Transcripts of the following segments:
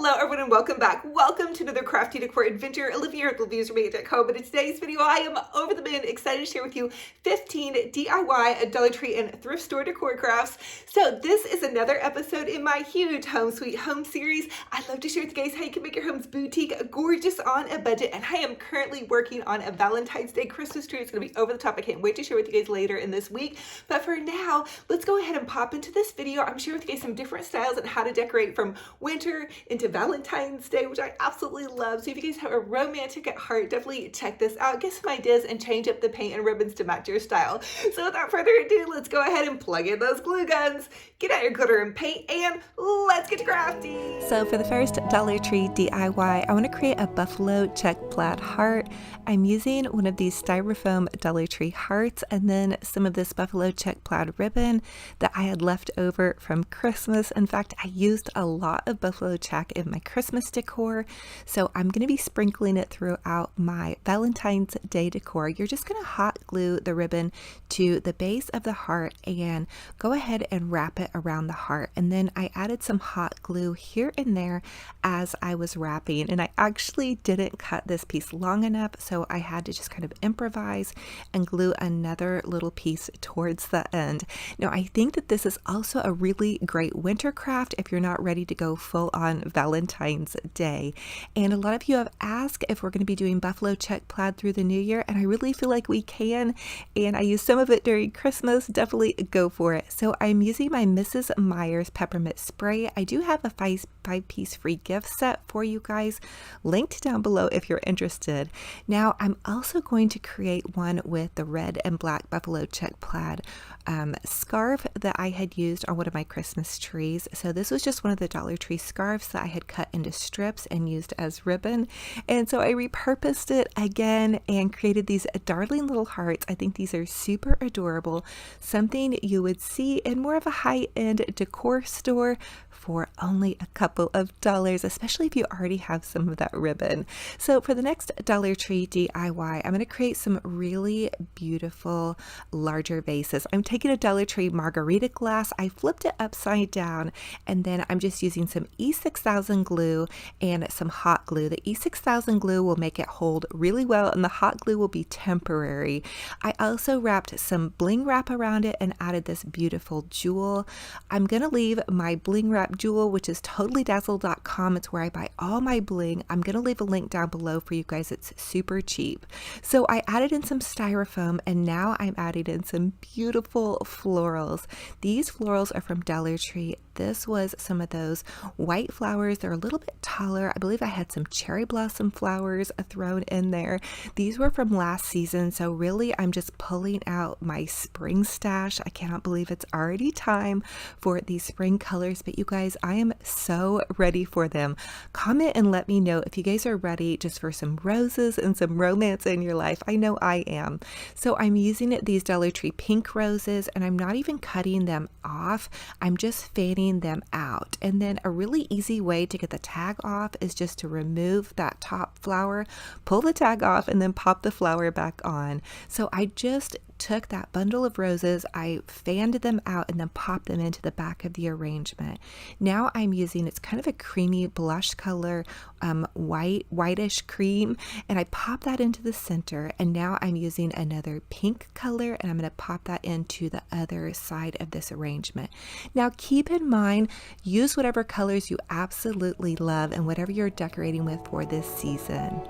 Hello everyone and welcome back. Welcome to another crafty decor adventure. Olivia with Olivias from Deco, but in today's video I am over the moon excited to share with you 15 DIY Dollar Tree and thrift store decor crafts. So this is another episode in my huge Home Sweet Home series. I'd love to share with you guys how you can make your home's boutique gorgeous on a budget, and I am currently working on a Valentine's Day Christmas tree. It's going to be over the top. I can't wait to share with you guys later in this week, but for now let's go ahead and pop into this video. I'm sharing with you guys some different styles and how to decorate from winter into Valentine's Day, which I absolutely love. So if you guys have a romantic at heart, definitely check this out. Get some ideas and change up the paint and ribbons to match your style. So without further ado, let's go ahead and plug in those glue guns, get out your glitter and paint, and let's get crafty. So for the first Dollar Tree DIY, I want to create a buffalo check plaid heart. I'm using one of these styrofoam Dollar Tree hearts and then some of this buffalo check plaid ribbon that I had left over from Christmas. In fact, I used a lot of buffalo check in my Christmas decor, so I'm going to be sprinkling it throughout my Valentine's Day decor. You're just going to hot glue the ribbon to the base of the heart and go ahead and wrap it around the heart. And then I added some hot glue here and there as I was wrapping, and I actually didn't cut this piece long enough, so I had to just kind of improvise and glue another little piece towards the end. Now I think that this is also a really great winter craft if you're not ready to go full on Valentine's Day. And a lot of you have asked if we're going to be doing buffalo check plaid through the new year, and I really feel like we can, and I used some of it during Christmas. Definitely go for it. So I'm using my Mrs. Meyer's peppermint spray. I do have a five-piece free gift set for you guys, linked down below if you're interested. Now I'm also going to create one with the red and black buffalo check plaid scarf that I had used on one of my Christmas trees. So this was just one of the Dollar Tree scarves that I had cut into strips and used as ribbon, and so I repurposed it again and created these darling little hearts. I think these are super adorable, something you would see in more of a high-end decor store for only a couple of dollars, especially if you already have some of that ribbon. So for the next Dollar Tree DIY, I'm going to create some really beautiful larger vases. I'm taking a Dollar Tree margarita glass, I flipped it upside down, and then I'm just using some E6000 glue and some hot glue. The E6000 glue will make it hold really well, and the hot glue will be temporary. I also wrapped some bling wrap around it and added this beautiful jewel. I'm going to leave my bling wrap jewel, which is totallydazzle.com. It's where I buy all my bling. I'm going to leave a link down below for you guys. It's super cheap. So I added in some styrofoam, and now I'm adding in some beautiful florals. These florals are from Dollar Tree. This was some of those white flowers. They're a little bit taller. I believe I had some cherry blossom flowers thrown in there. These were from last season, so really I'm just pulling out my spring stash. I cannot believe it's already time for these spring colors, but you guys, I am so ready for them. Comment and let me know if you guys are ready just for some roses and some romance in your life. I know I am. So I'm using these Dollar Tree pink roses, and I'm not even cutting them off. I'm just fanning them out. And then a really easy way to get the tag off is just to remove that top flower, pull the tag off, and then pop the flower back on. So I just took that bundle of roses, I fanned them out, and then popped them into the back of the arrangement. Now I'm using, it's kind of a creamy blush color, whitish cream, and I pop that into the center, and now I'm using another pink color, and I'm going to pop that into the other side of this arrangement. Now keep in mind, use whatever colors you absolutely love and whatever you're decorating with for this season.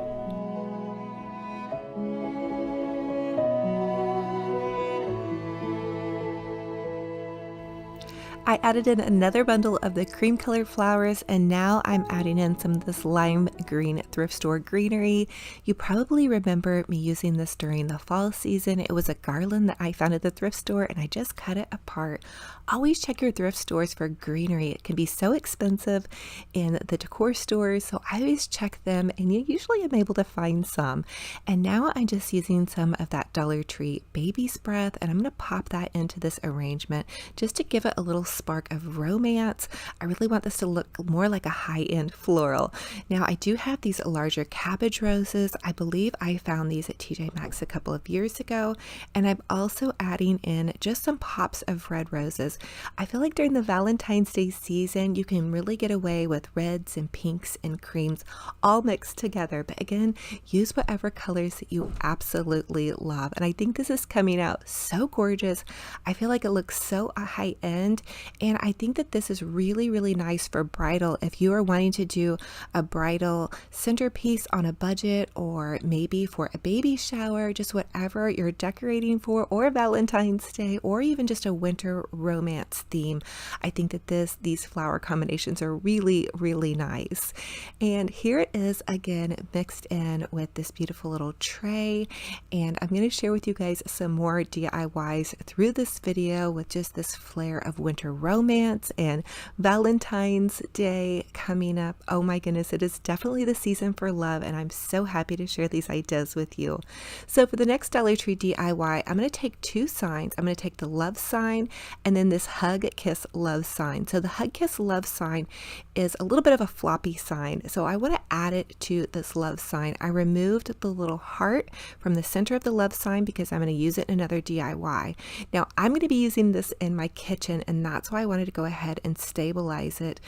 I added in another bundle of the cream colored flowers, and now I'm adding in some of this lime green thrift store greenery. You probably remember me using this during the fall season. It was a garland that I found at the thrift store, and I just cut it apart. Always check your thrift stores for greenery. It can be so expensive in the decor stores, so I always check them, and you usually am able to find some. And now I'm just using some of that Dollar Tree baby's breath, and I'm going to pop that into this arrangement just to give it a little spark of romance. I really want this to look more like a high-end floral. Now I do have these larger cabbage roses. I believe I found these at TJ Maxx a couple of years ago, and I'm also adding in just some pops of red roses. I feel like during the Valentine's Day season, you can really get away with reds and pinks and creams all mixed together. But again, use whatever colors that you absolutely love. And I think this is coming out so gorgeous. I feel like it looks so high end, and I think that this is really, really nice for bridal. If you are wanting to do a bridal centerpiece on a budget, or maybe for a baby shower, just whatever you're decorating for, or Valentine's Day, or even just a winter romance theme, I think that these flower combinations are really, really nice. And here it is again mixed in with this beautiful little tray, and I'm going to share with you guys some more DIYs through this video with just this flair of winter romance and Valentine's Day coming up. Oh my goodness, it is definitely the season for love, and I'm so happy to share these ideas with you. So for the next Dollar Tree DIY, I'm going to take two signs. I'm going to take the love sign and then this hug kiss love sign. So the hug kiss love sign is a little bit of a floppy sign, so I want to add it to this love sign. I removed the little heart from the center of the love sign because I'm going to use it in another DIY. Now I'm going to be using this in my kitchen, and that's why I wanted to go ahead and stabilize it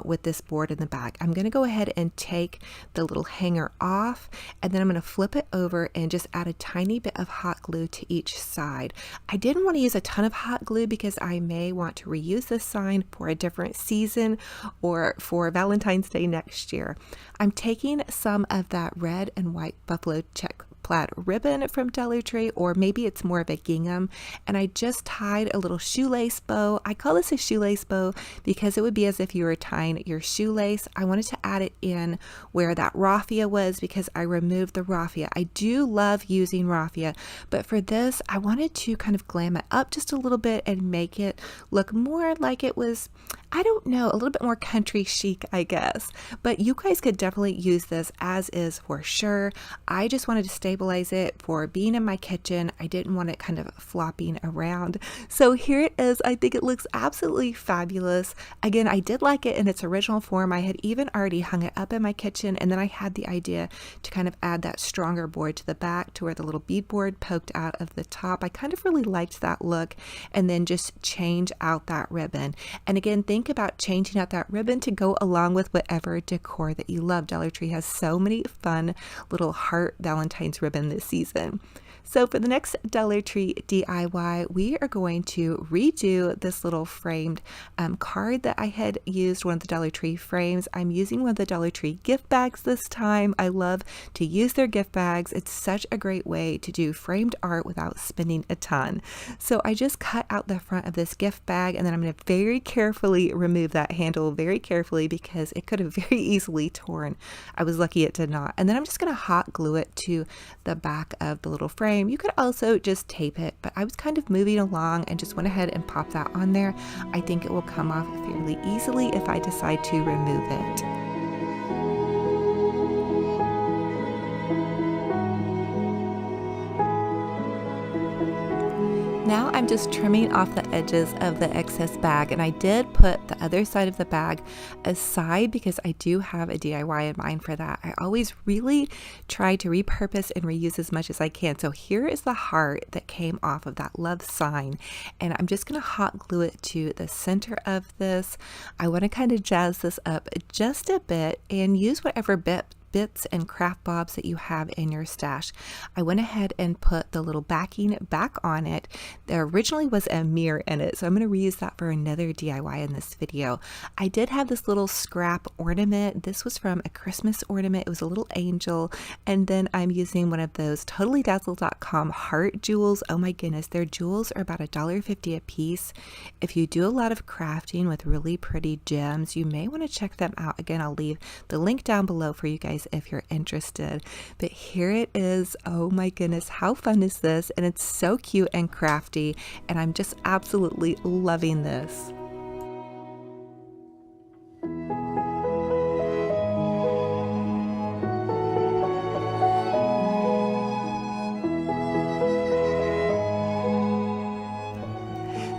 with this board in the back. I'm going to go ahead and take the little hanger off, and then I'm going to flip it over and just add a tiny bit of hot glue to each side. I didn't want to use a ton of hot glue because I may want to reuse this sign for a different season or for Valentine's Day next year. I'm taking some of that red and white buffalo check plaid ribbon from Dollar Tree, or maybe it's more of a gingham, and I just tied a little shoelace bow. I call this a shoelace bow because it would be as if you were tying your shoelace. I wanted to add it in where that raffia was because I removed the raffia. I do love using raffia, but for this I wanted to kind of glam it up just a little bit and make it look more like it was, I don't know, a little bit more country chic, I guess. But you guys could definitely use this as is for sure. I just wanted to stabilize it for being in my kitchen. I didn't want it kind of flopping around. So here it is. I think it looks absolutely fabulous. Again, I did like it in its original form. I had even already hung it up in my kitchen, and then I had the idea to kind of add that stronger board to the back to where the little beadboard poked out of the top. I kind of really liked that look, and then just change out that ribbon. And again, think about changing out that ribbon to go along with whatever decor that you love. Dollar Tree has so many fun little heart Valentine's ribbon this season. So for the next Dollar Tree DIY, we are going to redo this little framed card that I had used, one of the Dollar Tree frames. I'm using one of the Dollar Tree gift bags this time. I love to use their gift bags. It's such a great way to do framed art without spending a ton. So I just cut out the front of this gift bag, and then I'm going to very carefully remove that handle very carefully because it could have very easily torn. I was lucky it did not. And then I'm just going to hot glue it to the back of the little frame. You could also just tape it, but I was kind of moving along and just went ahead and popped that on there. I think it will come off fairly easily if I decide to remove it. Now I'm just trimming off the edges of the excess bag, and I did put the other side of the bag aside because I do have a DIY in mind for that. I always really try to repurpose and reuse as much as I can. So here is the heart that came off of that love sign, and I'm just going to hot glue it to the center of this. I want to kind of jazz this up just a bit and use whatever bits and craft bobs that you have in your stash. I went ahead and put the little backing back on it. There originally was a mirror in it, so I'm going to reuse that for another DIY in this video. I did have this little scrap ornament. This was from a Christmas ornament. It was a little angel, and then I'm using one of those TotallyDazzle.com heart jewels. Oh my goodness, their jewels are about $1.50 a piece. If you do a lot of crafting with really pretty gems, you may want to check them out. Again, I'll leave the link down below for you guys if you're interested. But here it is. Oh my goodness, how fun is this? And it's so cute and crafty, and I'm just absolutely loving this.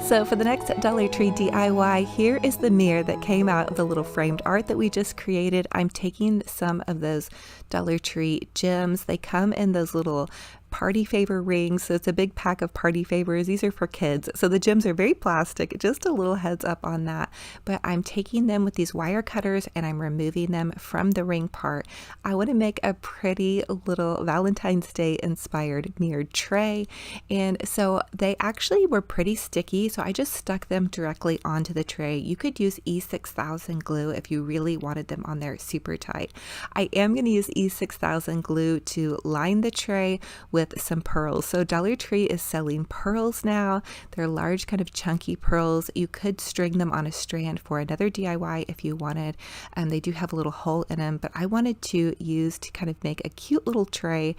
So for the next Dollar Tree DIY, here is the mirror that came out of the little framed art that we just created. I'm taking some of those Dollar Tree gems. They come in those little party favor rings. So it's a big pack of party favors. These are for kids. So the gems are very plastic, just a little heads up on that. But I'm taking them with these wire cutters and I'm removing them from the ring part. I want to make a pretty little Valentine's Day inspired mirrored tray. And so they actually were pretty sticky. So I just stuck them directly onto the tray. You could use E6000 glue if you really wanted them on there super tight. I am going to use E6000 glue to line the tray with some pearls. So Dollar Tree is selling pearls now. They're large, kind of chunky pearls. You could string them on a strand for another DIY if you wanted. They do have a little hole in them, but I wanted to use to kind of make a cute little tray.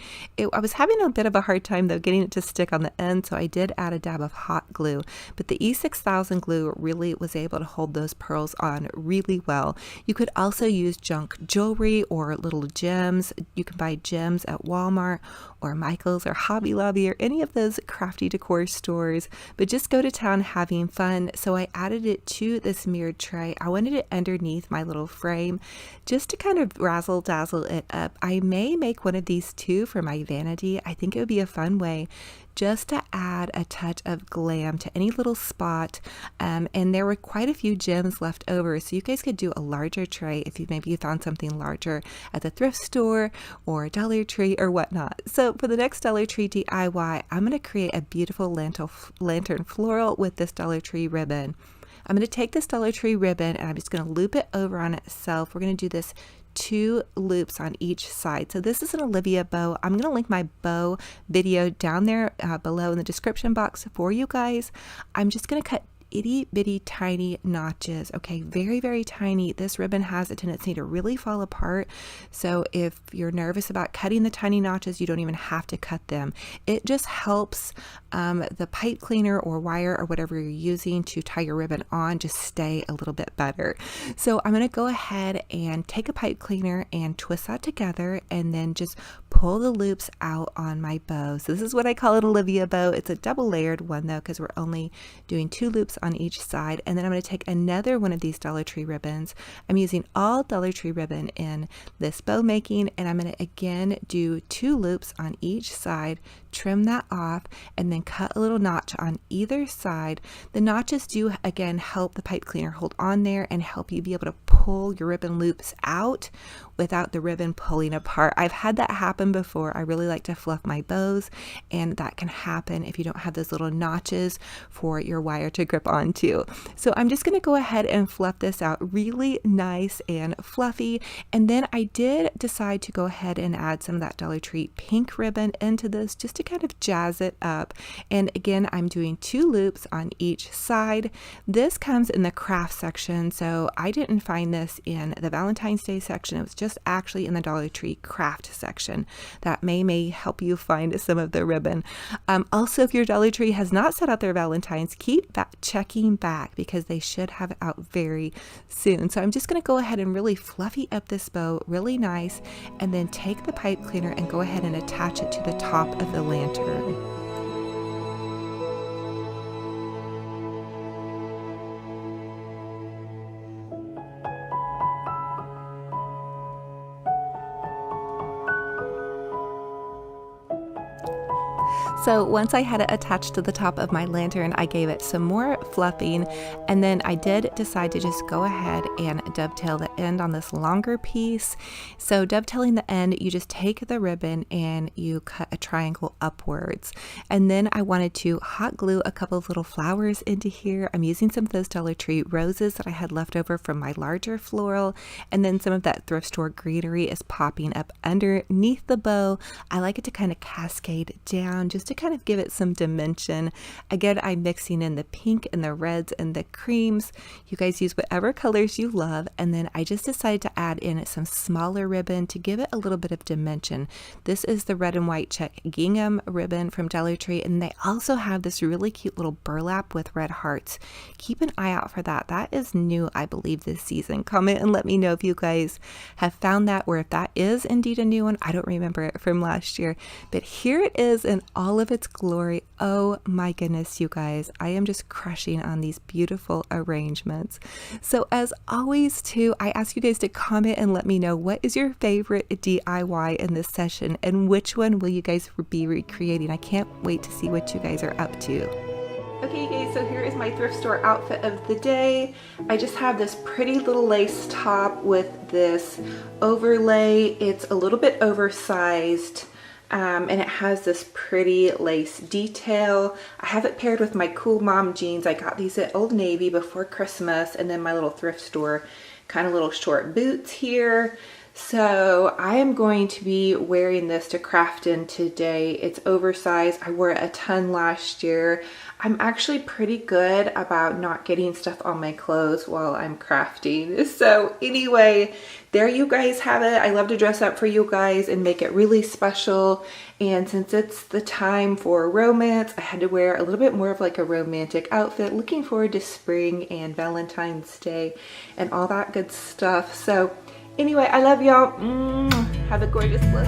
I was having a bit of a hard time though getting it to stick on the end, so I did add a dab of hot glue, but the E6000 glue really was able to hold those pearls on really well. You could also use junk jewelry or little gems. You can buy gems at Walmart or Michael's or Hobby Lobby or any of those crafty decor stores, but just go to town having fun. So I added it to this mirrored tray. I wanted it underneath my little frame just to kind of razzle dazzle it up. I may make one of these too for my vanity. I think it would be a fun way just to add a touch of glam to any little spot. And there were quite a few gems left over, so you guys could do a larger tray if you found something larger at the thrift store or Dollar Tree or whatnot. So for the next Dollar Tree DIY, I'm going to create a beautiful lantern floral with this Dollar Tree ribbon. I'm going to take this Dollar Tree ribbon and I'm just going to loop it over on itself. We're going to do this 2 loops on each side. So this is an Olivia bow. I'm going to link my bow video down there below in the description box for you guys. I'm just going to cut itty bitty tiny notches. Okay, very, very tiny. This ribbon has a tendency to really fall apart. So if you're nervous about cutting the tiny notches, you don't even have to cut them. It just helps the pipe cleaner or wire or whatever you're using to tie your ribbon on just stay a little bit better. So I'm going to go ahead and take a pipe cleaner and twist that together and then just pull the loops out on my bow. So this is what I call an Olivia bow. It's a double layered one though, because we're only doing 2 loops on each side. And then I'm going to take another one of these Dollar Tree ribbons. I'm using all Dollar Tree ribbon in this bow making, and I'm going to again do 2 loops on each side, trim that off, and then cut a little notch on either side. The notches do again help the pipe cleaner hold on there and help you be able to pull your ribbon loops out without the ribbon pulling apart. I've had that happen before. I really like to fluff my bows, and that can happen if you don't have those little notches for your wire to grip onto. So I'm just going to go ahead and fluff this out really nice and fluffy. And then I did decide to go ahead and add some of that Dollar Tree pink ribbon into this just to kind of jazz it up. And again, I'm doing 2 loops on each side. This comes in the craft section, so I didn't find this in the Valentine's Day section. It was just actually in the Dollar Tree craft section. That may help you find some of the ribbon. Also, if your Dollar Tree has not set out their Valentine's, keep checking back because they should have it out very soon. So I'm just going to go ahead and really fluffy up this bow really nice, and then take the pipe cleaner and go ahead and attach it to the top of the lantern. So once I had it attached to the top of my lantern, I gave it some more fluffing, and then I did decide to just go ahead and dovetail the end on this longer piece. So dovetailing the end, you just take the ribbon and you cut a triangle upwards. And then I wanted to hot glue a couple of little flowers into here. I'm using some of those Dollar Tree roses that I had left over from my larger floral, and then some of that thrift store greenery is popping up underneath the bow. I like it to kind of cascade down just to kind of give it some dimension. Again, I'm mixing in the pink and the reds and the creams. You guys use whatever colors you love. And then I just decided to add in some smaller ribbon to give it a little bit of dimension. This is the red and white check gingham ribbon from Dollar Tree, and they also have this really cute little burlap with red hearts. Keep an eye out for that. That is new, I believe, this season. Comment and let me know if you guys have found that, or if that is indeed a new one. I don't remember it from last year, but here it is in all of of its glory. Oh my goodness, you guys, I am just crushing on these beautiful arrangements. So as always too, I ask you guys to comment and let me know what is your favorite DIY in this session and which one will you guys be recreating. I can't wait to see what you guys are up to. Okay guys, so here is my thrift store outfit of the day. I just have this pretty little lace top with this overlay. It's a little bit oversized and it has this pretty lace detail. I have it paired with my cool mom jeans. I got these at Old Navy before Christmas, and then my little thrift store kind of little short boots here. So I am going to be wearing this to craft in today. It's oversized. I wore it a ton last year. I'm actually pretty good about not getting stuff on my clothes while I'm crafting. So anyway, there you guys have it. I love to dress up for you guys and make it really special. And since it's the time for romance, I had to wear a little bit more of like a romantic outfit. Looking forward to spring and Valentine's Day and all that good stuff. So anyway, I love y'all. Have a gorgeous look.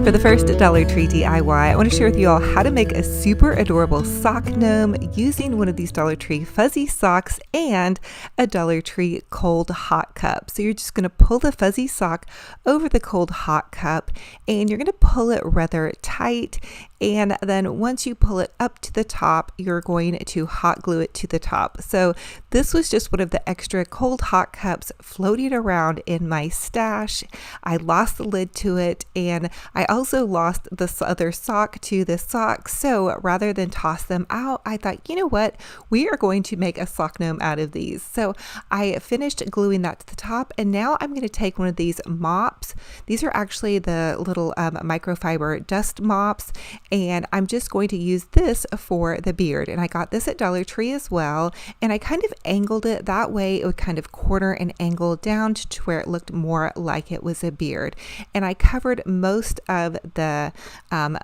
For the first Dollar Tree DIY, I want to share with you all how to make a super adorable sock gnome using one of these Dollar Tree fuzzy socks and a Dollar Tree cold hot cup. So you're just going to pull the fuzzy sock over the cold hot cup and you're going to pull it rather tight. And then once you pull it up to the top, you're going to hot glue it to the top. So this was just one of the extra cold hot cups floating around in my stash. I lost the lid to it, and I also lost this other sock to this sock. So rather than toss them out, I thought, you know what? We are going to make a sock gnome out of these. So I finished gluing that to the top, and now I'm going to take one of these mops. These are actually the little microfiber dust mops. And I'm just going to use this for the beard. And I got this at Dollar Tree as well. And I kind of angled it that way. It would kind of corner and angle down to where it looked more like it was a beard. And I covered most of the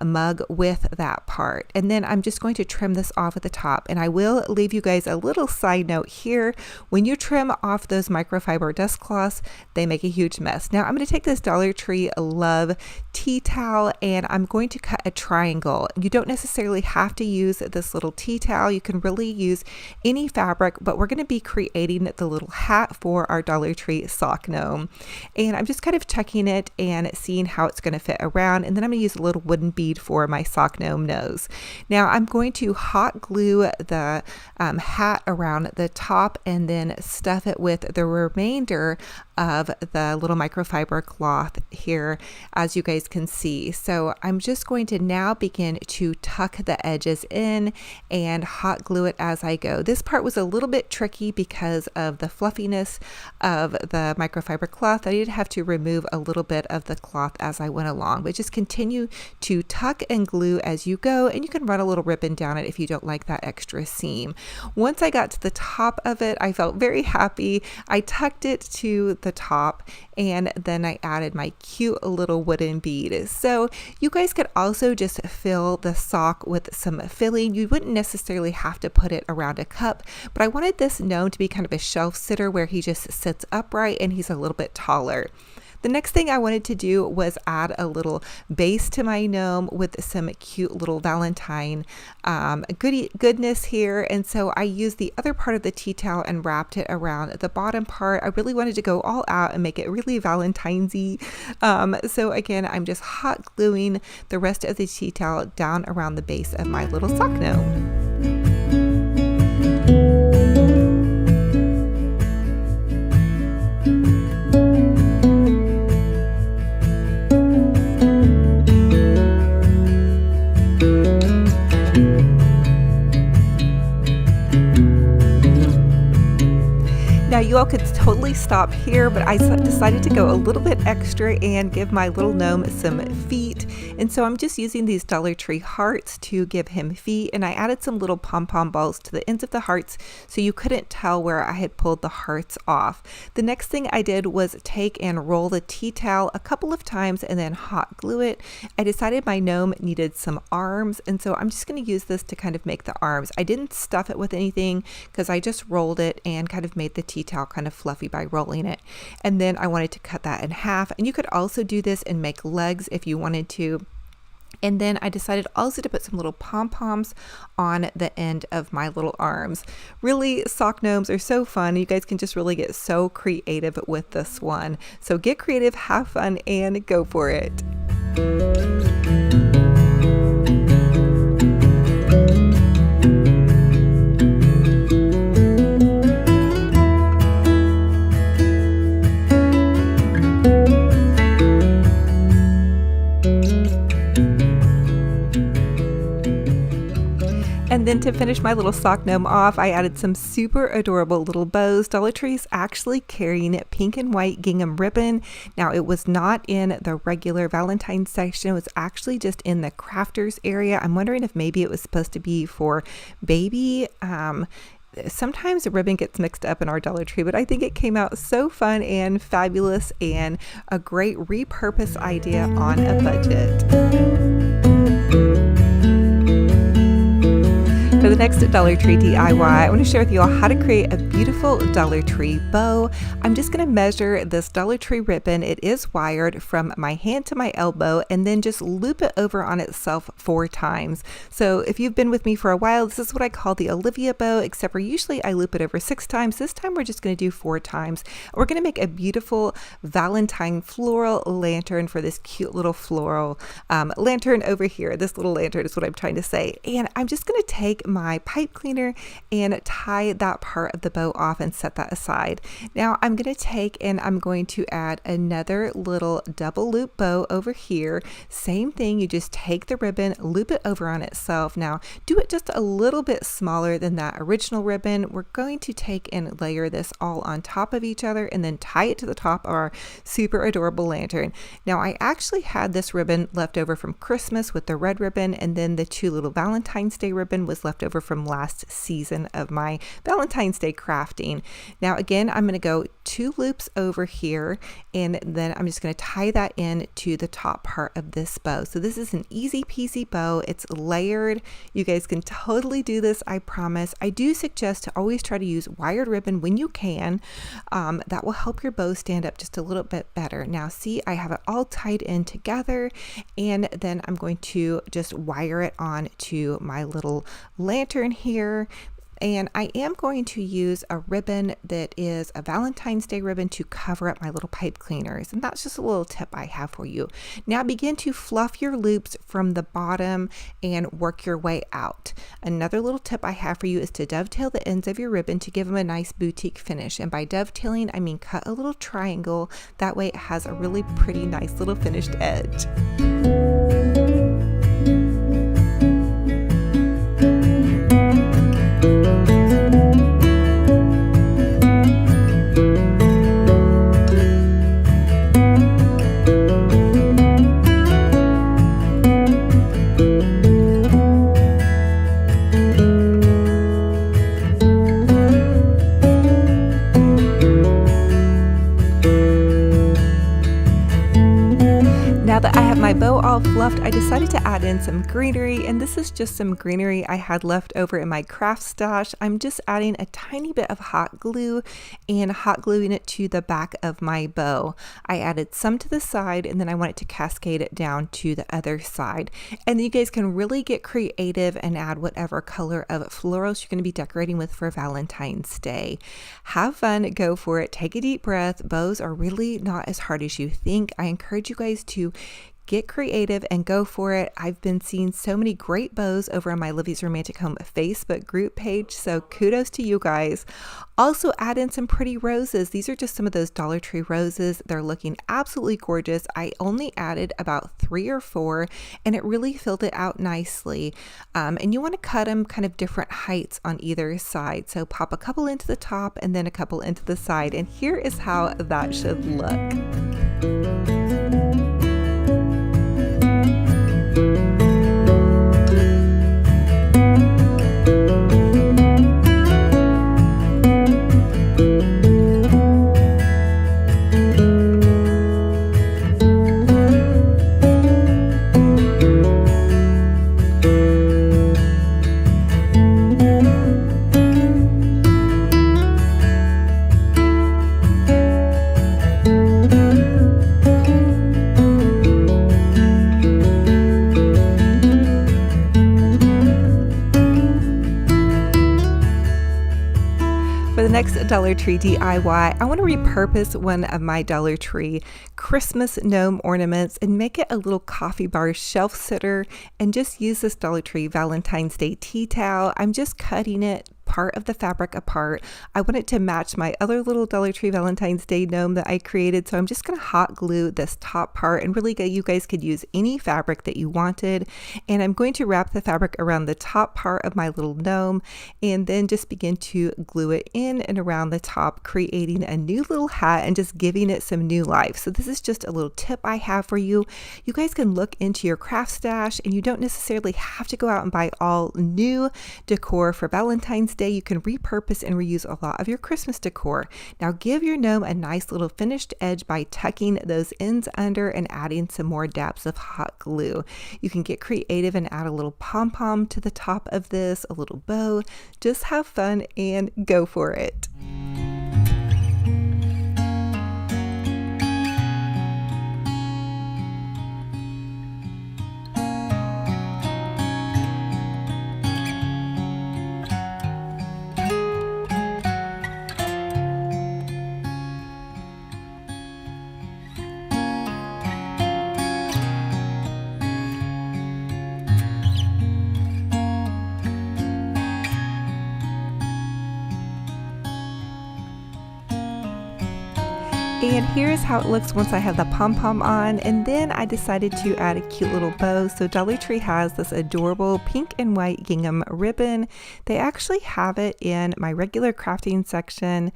mug with that part. And then I'm just going to trim this off at the top. And I will leave you guys a little side note here. When you trim off those microfiber dust cloths, they make a huge mess. Now I'm going to take this Dollar Tree Love tea towel and I'm going to cut a triangle. You don't necessarily have to use this little tea towel. You can really use any fabric, but we're going to be creating the little hat for our Dollar Tree sock gnome. And I'm just kind of checking it and seeing how it's going to fit around. And then I'm going to use a little wooden bead for my sock gnome nose. Now I'm going to hot glue the hat around the top and then stuff it with the remainder of the little microfiber cloth here, as you guys can see. So I'm just going to now begin to tuck the edges in and hot glue it as I go. This part was a little bit tricky because of the fluffiness of the microfiber cloth. I did have to remove a little bit of the cloth as I went along, but just continue to tuck and glue as you go, and you can run a little ribbon down it if you don't like that extra seam. Once I got to the top of it, I felt very happy. I tucked it to the top and then I added my cute little wooden bead. So you guys could also just fill the sock with some filling. You wouldn't necessarily have to put it around a cup, but I wanted this gnome to be kind of a shelf sitter where he just sits upright and he's a little bit taller. The next thing I wanted to do was add a little base to my gnome with some cute little Valentine goodness here. And so I used the other part of the tea towel and wrapped it around the bottom part. I really wanted to go all out and make it really Valentine's-y. So again, I'm just hot gluing the rest of the tea towel down around the base of my little sock gnome. Now you all could totally stop here, but I decided to go a little bit extra and give my little gnome some feet. And so I'm just using these Dollar Tree hearts to give him feet, and I added some little pom-pom balls to the ends of the hearts so you couldn't tell where I had pulled the hearts off. The next thing I did was take and roll the tea towel a couple of times and then hot glue it. I decided my gnome needed some arms, and so I'm just going to use this to kind of make the arms. I didn't stuff it with anything because I just rolled it and kind of made the tea towel kind of fluffy by rolling it. And then I wanted to cut that in half, and you could also do this and make legs if you wanted to. And then I decided also to put some little pom-poms on the end of my little arms. Really, sock gnomes are so fun. You guys can just really get so creative with this one. So get creative, have fun, and go for it. And then to finish my little sock gnome off, I added some super adorable little bows. Dollar Tree is actually carrying pink and white gingham ribbon. Now, it was not in the regular Valentine's section. It was actually just in the crafters area. I'm wondering if maybe it was supposed to be for baby. Sometimes the ribbon gets mixed up in our Dollar Tree, but I think it came out so fun and fabulous and a great repurpose idea on a budget. For the next Dollar Tree DIY, I want to share with you all how to create a beautiful Dollar Tree bow. I'm just going to measure this Dollar Tree ribbon. It is wired from my hand to my elbow, and then just loop it over on itself 4 times. So if you've been with me for a while, this is what I call the Olivia bow, except for usually I loop it over 6 times. This time we're just going to do 4 times. We're going to make a beautiful Valentine floral lantern for this cute little floral lantern over here. This little lantern is what I'm trying to say. And I'm just going to take my pipe cleaner and tie that part of the bow off and set that aside. Now I'm going to take and I'm going to add another little double loop bow over here. Same thing, you just take the ribbon, loop it over on itself. Now do it just a little bit smaller than that original ribbon. We're going to take and layer this all on top of each other and then tie it to the top of our super adorable lantern. Now I actually had this ribbon left over from Christmas with the red ribbon, and then the 2 little Valentine's Day ribbon was left over from last season of my Valentine's Day crafting. Now again, I'm going to go 2 loops over here, and then I'm just going to tie that in to the top part of this bow. So this is an easy peasy bow. It's layered. You guys can totally do this, I promise. I do suggest to always try to use wired ribbon when you can. That will help your bow stand up just a little bit better. Now see, I have it all tied in together, and then I'm going to just wire it on to my little lantern here. And I am going to use a ribbon that is a Valentine's Day ribbon to cover up my little pipe cleaners. And that's just a little tip I have for you. Now begin to fluff your loops from the bottom and work your way out. Another little tip I have for you is to dovetail the ends of your ribbon to give them a nice boutique finish. And by dovetailing, I mean cut a little triangle. That way it has a really pretty nice little finished edge. Now that I have my bow all fluffed, I decided to add in some greenery, and this is just some greenery I had left over in my craft stash. I'm just adding a tiny bit of hot glue and hot gluing it to the back of my bow. I added some to the side, and then I want it to cascade it down to the other side. And you guys can really get creative and add whatever color of florals you're going to be decorating with for Valentine's Day. Have fun, go for it, take a deep breath. Bows are really not as hard as you think. I encourage you guys to get creative and go for it. I've been seeing so many great bows over on my Olivia's Romantic Home Facebook group page, so kudos to you guys. Also add in some pretty roses. These are just some of those Dollar Tree roses. They're looking absolutely gorgeous. I only added about 3 or 4, and it really filled it out nicely. And you want to cut them kind of different heights on either side. So pop a couple into the top and then a couple into the side. And here is how that should look. next Dollar Tree DIY, I want to repurpose one of my Dollar Tree Christmas gnome ornaments and make it a little coffee bar shelf sitter, and just use this Dollar Tree Valentine's Day tea towel. I'm just cutting it part of the fabric apart. I want it to match my other little Dollar Tree Valentine's Day gnome that I created, so I'm just going to hot glue this top part, and really you guys could use any fabric that you wanted. And I'm going to wrap the fabric around the top part of my little gnome and then just begin to glue it in and around the top, creating a new little hat and just giving it some new life. So this is just a little tip I have for you. You guys can look into your craft stash, and you don't necessarily have to go out and buy all new decor for Valentine's Day. You can repurpose and reuse a lot of your Christmas decor. Now give your gnome a nice little finished edge by tucking those ends under and adding some more dabs of hot glue. You can get creative and add a little pom-pom to the top of this, a little bow. Just have fun and go for it. And here's how it looks once I have the pom-pom on, and then I decided to add a cute little bow. So Dollar Tree has this adorable pink and white gingham ribbon. They actually have it in my regular crafting section.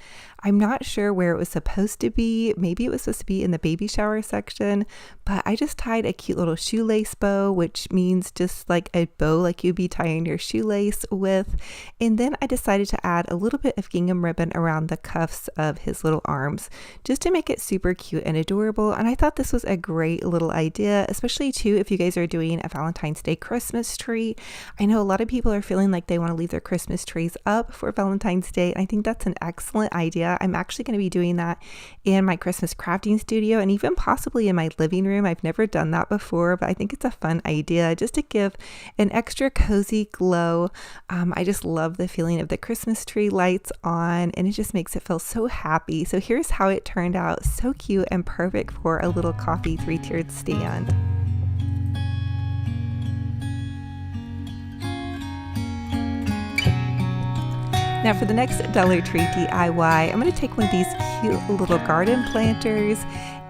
I'm not sure where it was supposed to be. Maybe it was supposed to be in the baby shower section, but I just tied a cute little shoelace bow, which means just like a bow like you'd be tying your shoelace with. And then I decided to add a little bit of gingham ribbon around the cuffs of his little arms, just to make it super cute and adorable. And I thought this was a great little idea, especially too if you guys are doing a Valentine's Day Christmas tree. I know a lot of people are feeling like they want to leave their Christmas trees up for Valentine's Day, and I think that's an excellent idea. I'm actually going to be doing that in my Christmas crafting studio and even possibly in my living room. I've never done that before, but I think it's a fun idea just to give an extra cozy glow. I just love the feeling of the Christmas tree lights on, and it just makes it feel so happy. So here's how it turned out. So cute and perfect for a little coffee 3-tiered stand. Now for the next Dollar Tree DIY, I'm going to take one of these cute little garden planters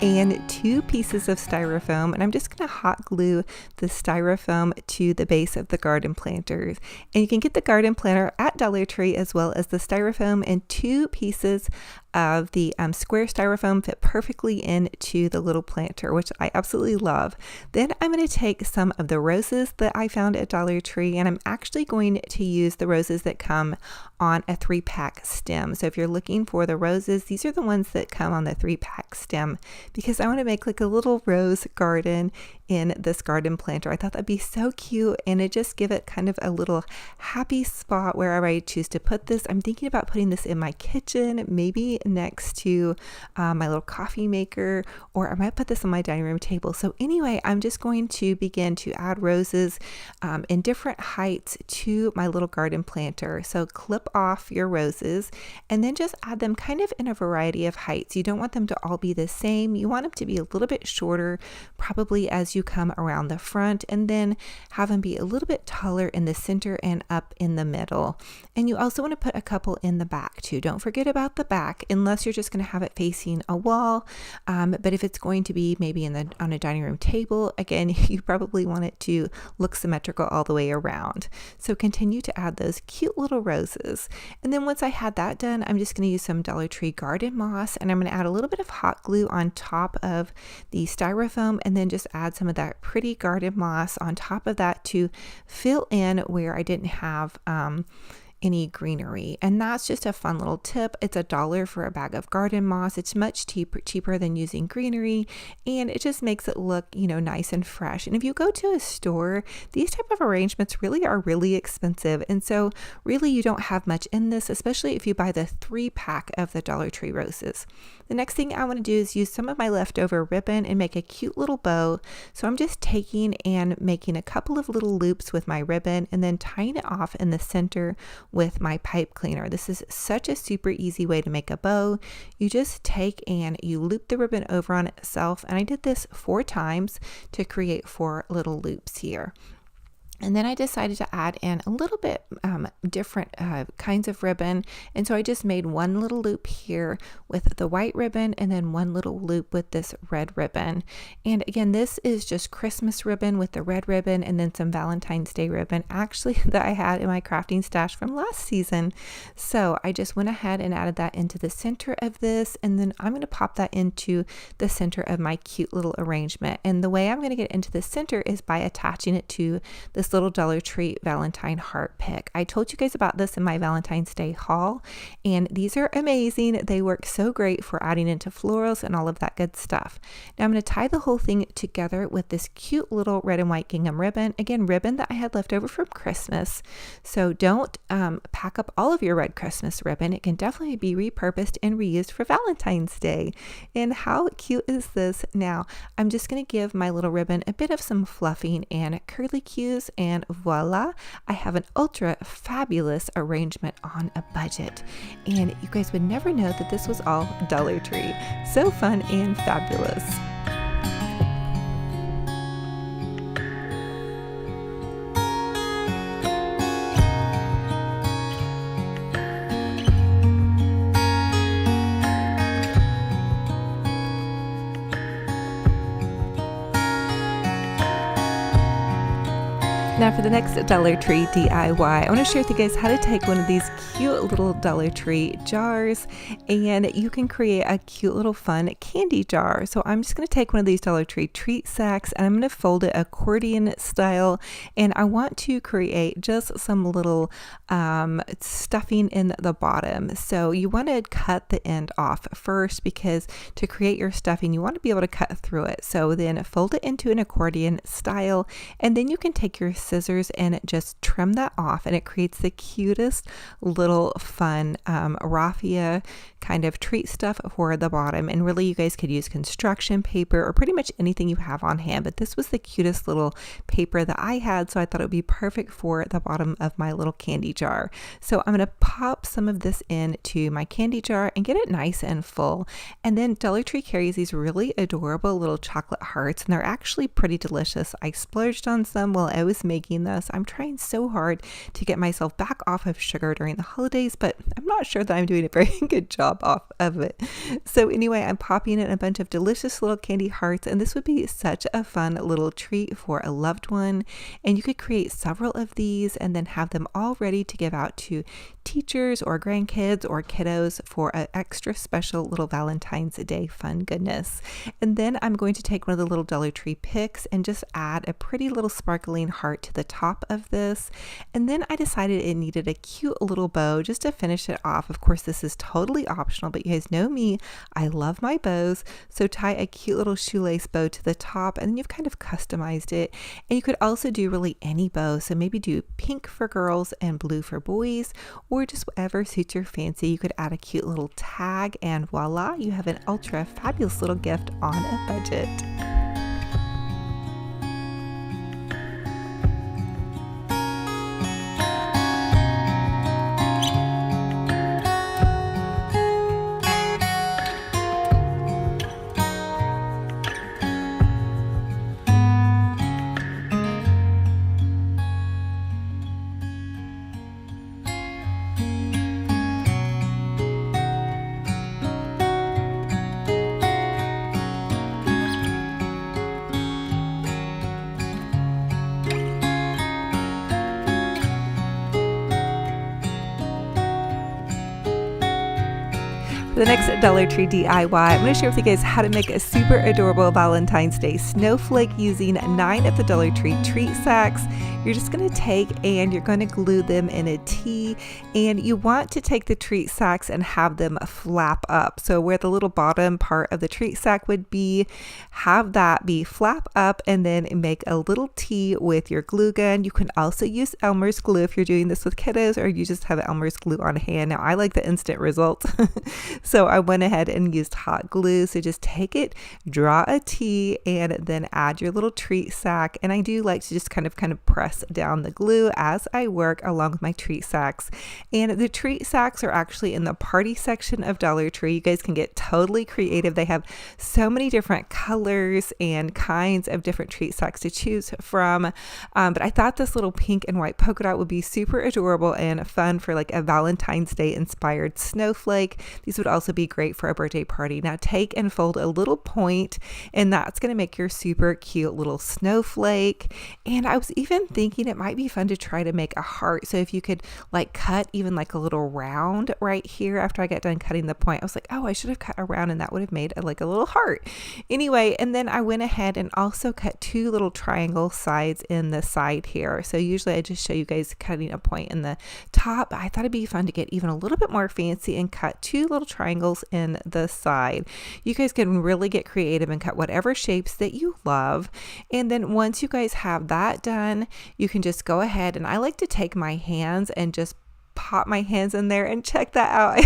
and 2 pieces of styrofoam, and I'm just going to hot glue the styrofoam to the base of the garden planters. And you can get the garden planter at Dollar Tree as well as the styrofoam, and 2 pieces of the square styrofoam fit perfectly into the little planter, which I absolutely love. Then I'm going to take some of the roses that I found at Dollar Tree, and I'm actually going to use the roses that come on a 3-pack stem. So if you're looking for the roses, these are the ones that come on the 3-pack stem, because I want to make like a little rose garden in this garden planter. I thought that'd be so cute, and it just give it kind of a little happy spot wherever I choose to put this. I'm thinking about putting this in my kitchen, maybe next to my little coffee maker, or I might put this on my dining room table. So anyway, I'm just going to begin to add roses in different heights to my little garden planter. So clip off your roses and then just add them kind of in a variety of heights. You don't want them to all be the same. You want them to be a little bit shorter, probably as you come around the front, and then have them be a little bit taller in the center and up in the middle. And you also want to put a couple in the back too. Don't forget about the back, unless you're just going to have it facing a wall. But if it's going to be maybe on a dining room table, again, you probably want it to look symmetrical all the way around. So continue to add those cute little roses. And then once I had that done, I'm just going to use some Dollar Tree garden moss, and I'm going to add a little bit of hot glue on top of the styrofoam, and then just add some of that pretty garden moss on top of that to fill in where I didn't have any greenery. And that's just a fun little tip. It's $1 for a bag of garden moss. It's much cheaper than using greenery, and it just makes it look, nice and fresh. And if you go to a store, these type of arrangements really are really expensive, and so really you don't have much in this, especially if you buy the 3-pack of the Dollar Tree roses. The next thing I want to do is use some of my leftover ribbon and make a cute little bow. So I'm just taking and making a couple of little loops with my ribbon and then tying it off in the center with my pipe cleaner. This is such a super easy way to make a bow. You just take and you loop the ribbon over on itself, and I did this 4 times to create 4 little loops here. And then I decided to add in a little bit different kinds of ribbon. And so I just made one little loop here with the white ribbon and then one little loop with this red ribbon. And again, this is just Christmas ribbon with the red ribbon and then some Valentine's Day ribbon actually that I had in my crafting stash from last season. So I just went ahead and added that into the center of this. And then I'm going to pop that into the center of my cute little arrangement. And the way I'm going to get into the center is by attaching it to this little Dollar Tree Valentine heart pick. I told you guys about this in my Valentine's Day haul, and these are amazing. They work so great for adding into florals and all of that good stuff. Now I'm going to tie the whole thing together with this cute little red and white gingham ribbon. Again, ribbon that I had left over from Christmas. So don't pack up all of your red Christmas ribbon. It can definitely be repurposed and reused for Valentine's Day. And how cute is this? Now I'm just going to give my little ribbon a bit of some fluffing and curly cues, and voila, I have an ultra fabulous arrangement on a budget. And you guys would never know that this was all Dollar Tree. So fun and fabulous. Now for the next Dollar Tree DIY, I want to share with you guys how to take one of these cute little Dollar Tree jars and you can create a cute little fun candy jar. So I'm just going to take one of these Dollar Tree treat sacks and I'm going to fold it accordion style, and I want to create just some little stuffing in the bottom. So you want to cut the end off first, because to create your stuffing you want to be able to cut through it. So then fold it into an accordion style, and then you can take your scissors and just trim that off, and it creates the cutest little fun raffia kind of treat stuff for the bottom. And really you guys could use construction paper or pretty much anything you have on hand, but this was the cutest little paper that I had, so I thought it would be perfect for the bottom of my little candy jar. So I'm going to pop some of this into my candy jar and get it nice and full. And then Dollar Tree carries these really adorable little chocolate hearts, and they're actually pretty delicious. I splurged on some while I was making this. I'm trying so hard to get myself back off of sugar during the holidays, but I'm not sure that I'm doing a very good job off of it. So anyway, I'm popping in a bunch of delicious little candy hearts, and this would be such a fun little treat for a loved one. And you could create several of these and then have them all ready to give out to teachers or grandkids or kiddos for an extra special little Valentine's Day fun goodness. And then I'm going to take one of the little Dollar Tree picks and just add a pretty little sparkling heart to the top of this. And then I decided it needed a cute little bow just to finish it off. Of course, this is totally optional, but you guys know me, I love my bows. So tie a cute little shoelace bow to the top, and then you've kind of customized it. And you could also do really any bow. So maybe do pink for girls and blue for boys, or just whatever suits your fancy. You could add a cute little tag, and voila, you have an ultra fabulous little gift on a budget. For the next Dollar Tree DIY, I'm going to share with you guys how to make a super adorable Valentine's Day snowflake using 9 of the Dollar Tree treat sacks. You're just going to take and you're going to glue them in a T, and you want to take the treat sacks and have them flap up. So where the little bottom part of the treat sack would be, have that be flap up, and then make a little T with your glue gun. You can also use Elmer's glue if you're doing this with kiddos, or you just have Elmer's glue on hand. Now I like the instant result. So I went ahead and used hot glue. So just take it, draw a T, and then add your little treat sack. And I do like to just kind of press down the glue as I work along with my treat sacks. And the treat sacks are actually in the party section of Dollar Tree. You guys can get totally creative. They have so many different colors and kinds of different treat sacks to choose from. But I thought this little pink and white polka dot would be super adorable and fun for like a Valentine's Day inspired snowflake. These would also be great for a birthday party. Now take and fold a little point, and that's going to make your super cute little snowflake. And I was even thinking it might be fun to try to make a heart. So if you could like cut even like a little round right here after I got done cutting the point, I was like, oh, I should have cut a round and that would have made like a little heart. Anyway, and then I went ahead and also cut two little triangle sides in the side here. So usually I just show you guys cutting a point in the top. I thought it'd be fun to get even a little bit more fancy and cut two little triangles in the side. You guys can really get creative and cut whatever shapes that you love. And then once you guys have that done, you can just go ahead, and I like to take my hands and just pop my hands in there and check that out.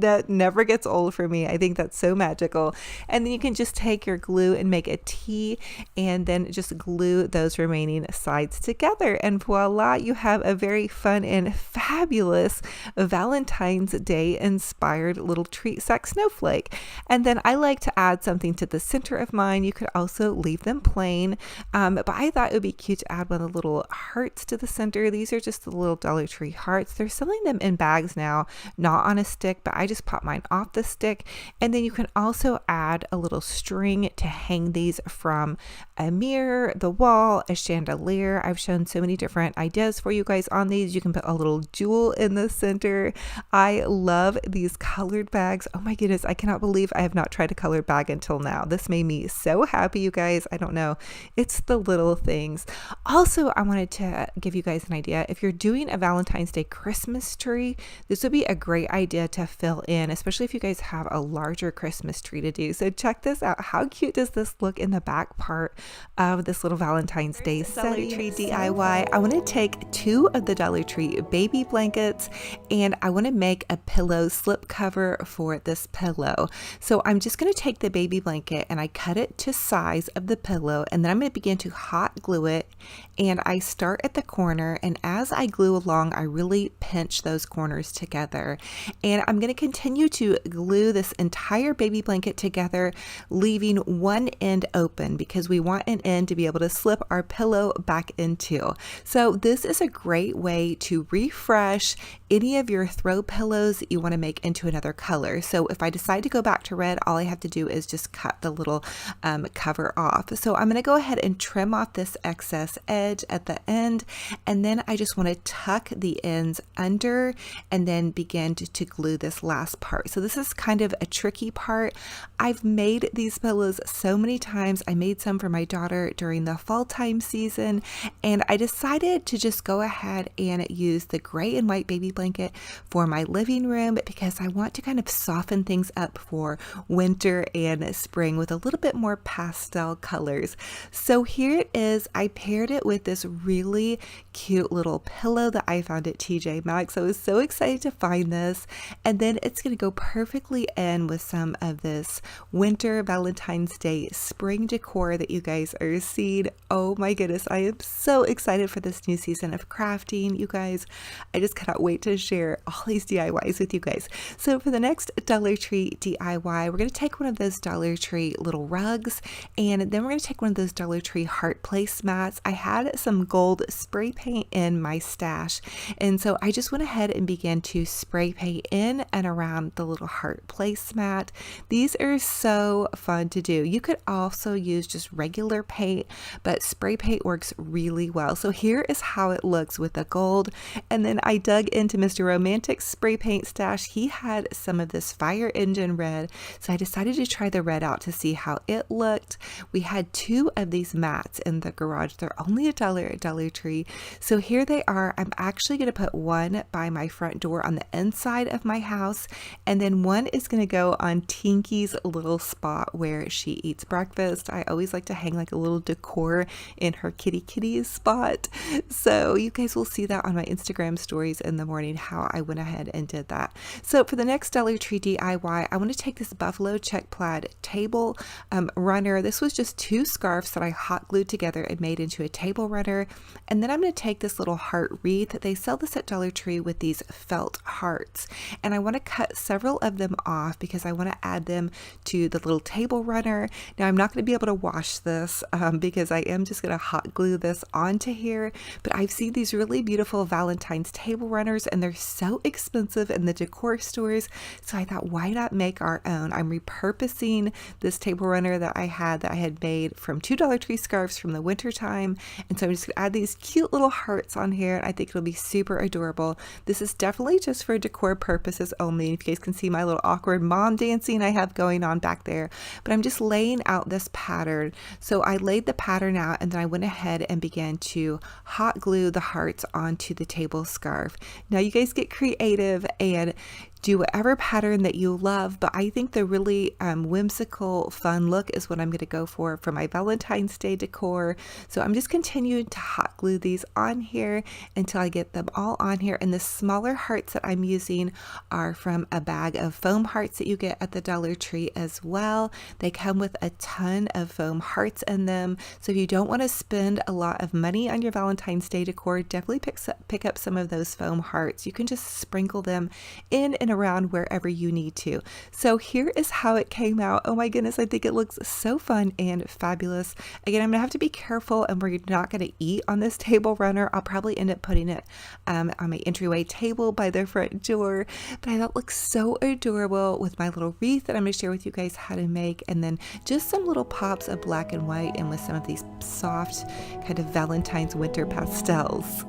That never gets old for me. I think that's so magical. And then you can just take your glue and make a T, and then just glue those remaining sides together, and voila, you have a very fun and fabulous Valentine's Day inspired little treat sack snowflake. And then I like to add something to the center of mine. You could also leave them plain, but I thought it would be cute to add one of the little hearts to the center. These are just the little Dollar Tree hearts. They're selling them in bags now, not on a stick, but I just pop mine off the stick. And then you can also add a little string to hang these from a mirror, the wall, a chandelier. I've shown so many different ideas for you guys on these. You can put a little jewel in the center. I love these colored bags. Oh my goodness, I cannot believe I have not tried a colored bag until now. This made me so happy, you guys. I don't know. It's the little things. Also, I wanted to give you guys an idea. If you're doing a Valentine's Day Christmas tree, this would be a great idea to fill in, especially if you guys have a larger Christmas tree to do. So check this out. How cute does this look in the back part of this little Valentine's Day Dollar Tree DIY? I want to take two of the Dollar Tree baby blankets, and I want to make a pillow slip cover for this pillow. So I'm just going to take the baby blanket and I cut it to size of the pillow, and then I'm going to begin to hot glue it. And I start at the corner, and as I glue along, I really pinch those corners together. And I'm going to continue to glue this entire baby blanket together, leaving one end open because we want an end to be able to slip our pillow back into. So this is a great way to refresh any of your throw pillows that you want to make into another color. So if I decide to go back to red, all I have to do is just cut the little cover off. So I'm going to go ahead and trim off this excess edge at the end, and then I just want to tuck the ends under and then begin to glue this last part. So this is kind of a tricky part. I've made these pillows so many times. I made some for my daughter during the fall time season, and I decided to just go ahead and use the gray and white baby blanket for my living room because I want to kind of soften things up for winter and spring with a little bit more pastel colors. So here it is. I paired it with this really cute little pillow that I found at TJ Maxx. I was so excited to find this, and then it's going to go perfectly in with some of this winter Valentine's Day spring decor that you guys are seeing. Oh my goodness, I am so excited for this new season of crafting, you guys. I just cannot wait to share all these DIYs with you guys. So for the next Dollar Tree DIY, we're going to take one of those Dollar Tree little rugs, and then we're going to take one of those Dollar Tree heart placemats. I had some gold spray paint in my stash, and so I just went ahead and began to spray paint in and around the little heart placemat. These are so fun to do. You could also use just regular paint, but spray paint works really well. So here is how it looks with the gold, and then I dug into Mr. Romantic's spray paint stash. He had some of this fire engine red, so I decided to try the red out to see how it looked. We had two of these mats in the garage. They're only $1 at Dollar Tree. So here they are. I'm actually going to put one by my front door on the inside of my house, and then one is going to go on Tinky's little little spot where she eats breakfast. I always like to hang like a little decor in her kitty spot. So you guys will see that on my Instagram stories in the morning, how I went ahead and did that. So for the next Dollar Tree DIY, I want to take this buffalo check plaid table runner. This was just 2 scarves that I hot glued together and made into a table runner. And then I'm going to take this little heart wreath. They sell this at Dollar Tree with these felt hearts. And I want to cut several of them off because I want to add them to the little table runner. Now I'm not going to be able to wash this because I am just going to hot glue this onto here. But I've seen these really beautiful Valentine's table runners and they're so expensive in the decor stores. So I thought, why not make our own? I'm repurposing this table runner that I had made from 2 Dollar Tree scarves from the winter time. And so I'm just going to add these cute little hearts on here. And I think it'll be super adorable. This is definitely just for decor purposes only. If you guys can see my little awkward mom dancing I have going on back there, but I'm just laying out this pattern. So I laid the pattern out and then I went ahead and began to hot glue the hearts onto the table scarf. Now you guys get creative and do whatever pattern that you love, but I think the really whimsical, fun look is what I'm going to go for my Valentine's Day decor. So I'm just continuing to hot glue these on here until I get them all on here. And the smaller hearts that I'm using are from a bag of foam hearts that you get at the Dollar Tree as well. They come with a ton of foam hearts in them. So if you don't want to spend a lot of money on your Valentine's Day decor, definitely pick up some of those foam hearts. You can just sprinkle them in and around wherever you need to. So here is how it came out. Oh my goodness, I think it looks so fun and fabulous. Again, I'm gonna have to be careful and we're not gonna eat on this table runner. I'll probably end up putting it on my entryway table by the front door, but I thought it looks so adorable with my little wreath that I'm gonna share with you guys how to make, and then just some little pops of black and white and with some of these soft kind of Valentine's winter pastels.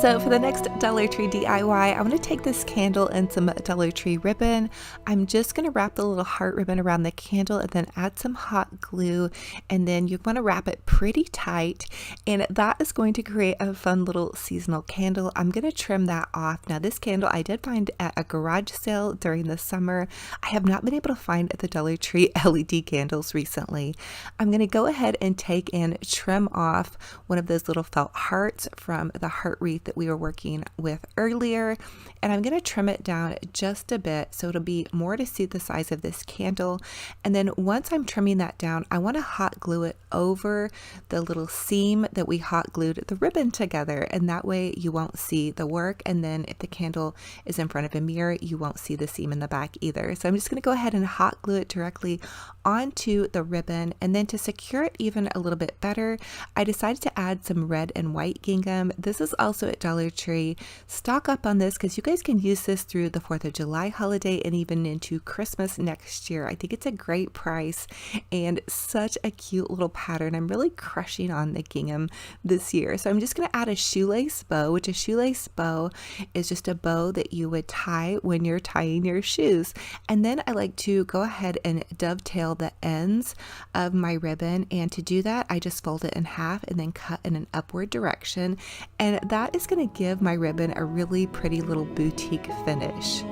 So for the next Dollar Tree DIY, I'm going to take this candle and some Dollar Tree ribbon. I'm just going to wrap the little heart ribbon around the candle and then add some hot glue, and then you want to wrap it pretty tight, and that is going to create a fun little seasonal candle. I'm going to trim that off. Now this candle I did find at a garage sale during the summer. I have not been able to find at the Dollar Tree LED candles recently. I'm going to go ahead and take and trim off one of those little felt hearts from the heart wreath that we were working with earlier, and I'm going to trim it down just a bit so it'll be more to suit the size of this candle. And then once I'm trimming that down, I want to hot glue it over the little seam that we hot glued the ribbon together, and that way you won't see the work, and then if the candle is in front of a mirror you won't see the seam in the back either. So I'm just going to go ahead and hot glue it directly onto the ribbon, and then to secure it even a little bit better, I decided to add some red and white gingham. This is also at Dollar Tree. Stock up on this because you guys can use this through the 4th of July holiday and even into Christmas next year. I think it's a great price and such a cute little pattern. I'm really crushing on the gingham this year. So I'm just going to add a shoelace bow, which a shoelace bow is just a bow that you would tie when you're tying your shoes. And then I like to go ahead and dovetail the ends of my ribbon, and to do that I just fold it in half and then cut in an upward direction, and that is going to give my ribbon a really pretty little boutique finish.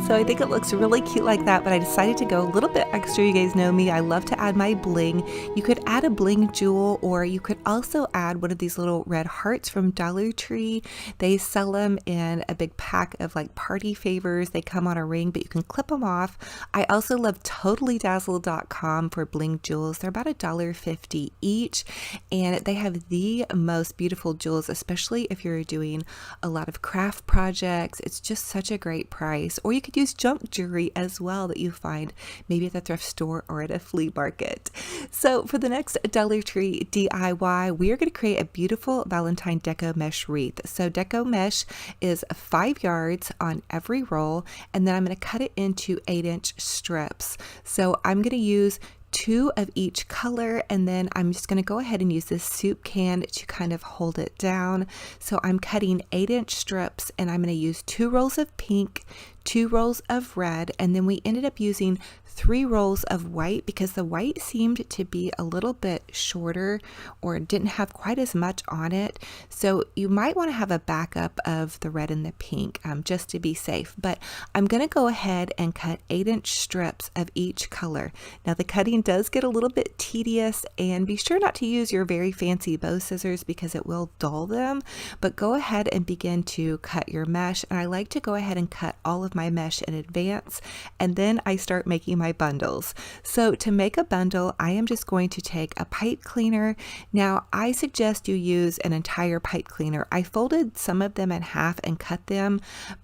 So I think it looks really cute like that, but I decided to go a little bit extra. You guys know me, I love to add my bling. You could add a bling jewel, or you could also add one of these little red hearts from Dollar Tree. They sell them in a big pack of like party favors. They come on a ring, but you can clip them off. I also love totallydazzle.com for bling jewels. They're about $1.50 each, and they have the most beautiful jewels, especially if you're doing a lot of craft projects. It's just such a great price. Or you could use junk jewelry as well that you find maybe at the thrift store or at a flea market. So for the next Dollar Tree DIY, we are going to create a beautiful Valentine Deco mesh wreath. So Deco mesh is 5 yards on every roll, and then I'm going to cut it into 8-inch strips. So I'm going to use 2 of each color, and then I'm just going to go ahead and use this soup can to kind of hold it down. So I'm cutting 8-inch strips, and I'm going to use 2 rolls of pink, 2 rolls of red, and then we ended up using 3 rolls of white because the white seemed to be a little bit shorter or didn't have quite as much on it. So you might want to have a backup of the red and the pink just to be safe. But I'm going to go ahead and cut 8-inch strips of each color. Now the cutting does get a little bit tedious, and be sure not to use your very fancy bow scissors because it will dull them, but go ahead and begin to cut your mesh. And I like to go ahead and cut all of my mesh in advance, and then I start making my bundles. So to make a bundle, I am just going to take a pipe cleaner. Now I suggest you use an entire pipe cleaner. I folded some of them in half and cut them,